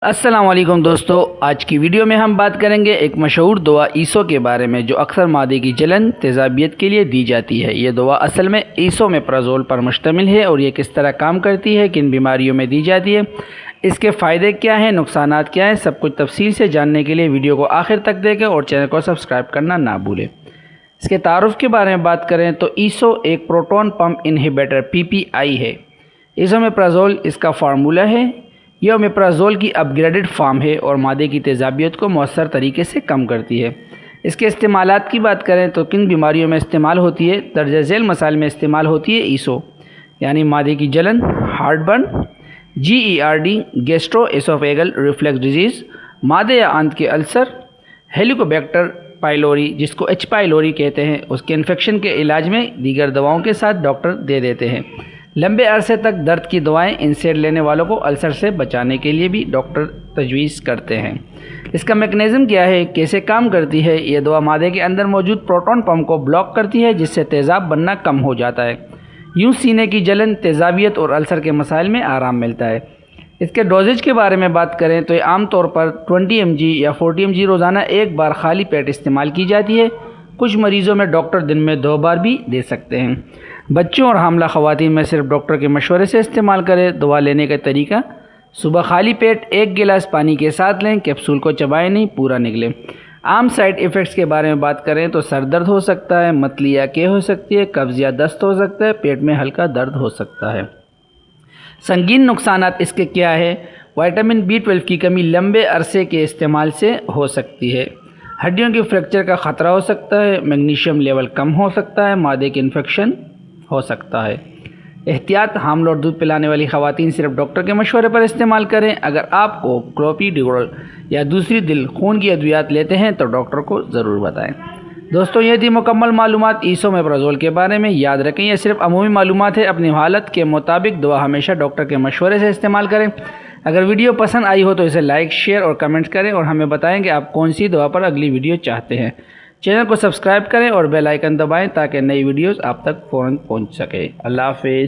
अस्सलाम वालेकुम दोस्तों, आज की वीडियो में हम बात करेंगे एक मशहूर दवा ईसो के बारे में जो अक्सर मादे की जलन तेज़ाबियत के लिए दी जाती है। ये दवा असल में ईसोमेप्राज़ोल पर मुश्तमिल है और ये किस तरह काम करती है, किन बीमारियों में दी जाती है, इसके फ़ायदे क्या हैं, नुकसानात क्या हैं, सब कुछ तफसील से जानने के लिए वीडियो को आखिर तक देखें और चैनल को सब्सक्राइब करना ना भूलें। इसके तारुफ़ के बारे में बात करें तो ईसो एक प्रोटॉन पम्प इन्हिबिटर PPI है। ईसोमेप्राज़ोल इसका फार्मूला है। यह ओमेप्राज़ोल की अपग्रेडेड फॉर्म है और मादे की तेज़ाबियत को मौसर तरीके से कम करती है। इसके इस्तेमालात की बात करें तो किन बीमारियों में इस्तेमाल होती है, दर्ज झेल मसाइल में इस्तेमाल होती है ईसो, यानी मादे की जलन, heartburn, GERD gastroesophageal reflux disease, मादे या आंत के अल्सर, हेलिकोबैक्टर पाइलोरी जिसको H. पाइलोरी कहते हैं, उसके इन्फेक्शन के इलाज में दीगर दवाओं के साथ डॉक्टर दे देते हैं। लंबे अरसे तक दर्द की दवाएं इंसेड लेने वालों को अल्सर से बचाने के लिए भी डॉक्टर तजवीज़ करते हैं। इसका मैकेनिज़्म क्या है, कैसे काम करती है? ये दवा मादे के अंदर मौजूद प्रोटॉन पंप को ब्लॉक करती है जिससे तेज़ाब बनना कम हो जाता है। यूँ सीने की जलन, तेज़ाबियत और अल्सर के मसाइल में आराम मिलता है। इसके डोजेज के बारे में बात करें तो ये आम तौर पर 20 mg या 40 mg रोज़ाना एक बार खाली पेट इस्तेमाल की जाती है। कुछ मरीज़ों में डॉक्टर दिन में 2 बार भी दे सकते हैं। बच्चों और हामला ख़वातीन में सिर्फ डॉक्टर के मशवरे से इस्तेमाल करें। दवा लेने का तरीका, सुबह खाली पेट 1 गिलास पानी के साथ लें, कैप्सूल को चबाएं नहीं, पूरा निगलें। आम साइड इफ़ेक्ट्स के बारे में बात करें तो सर दर्द हो सकता है, मतली या के हो सकती है, कब्ज़ या दस्त हो सकता है, पेट में हल्का दर्द हो सकता है। संगीन नुकसानात इसके क्या है? विटामिन B12 की कमी लंबे अरसे के इस्तेमाल से हो सकती है। हड्डियों के फ्रैक्चर का ख़तरा हो सकता है। मैग्नीशियम लेवल कम हो सकता है। मादे के इन्फेक्शन हो सकता है। एहतियात, हामल और दूध पिलाने वाली ख़वातीन सिर्फ डॉक्टर के मशवरे पर इस्तेमाल करें। अगर आपको क्लोपिडोग्राल या दूसरी दिल खून की अद्वियात लेते हैं तो डॉक्टर को ज़रूर बताएं। दोस्तों, ये थी मुकम्मल मालूमात ईसोमेप्राज़ोल के बारे में। याद रखें, यह सिर्फ अमूमी मालूमात है। अपनी हालत के मुताबिक दवा हमेशा डॉक्टर के मशवरे से इस्तेमाल करें। अगर वीडियो पसंद आई हो तो इसे लाइक, शेयर और कमेंट्स करें और हमें बताएं कि आप कौन सी दवा पर अगली वीडियो चाहते हैं। चैनल को सब्सक्राइब करें और बेल आइकन दबाएं ताकि नई वीडियोस आप तक फ़ौरन पहुंच सके। अल्लाह हाफ़िज़।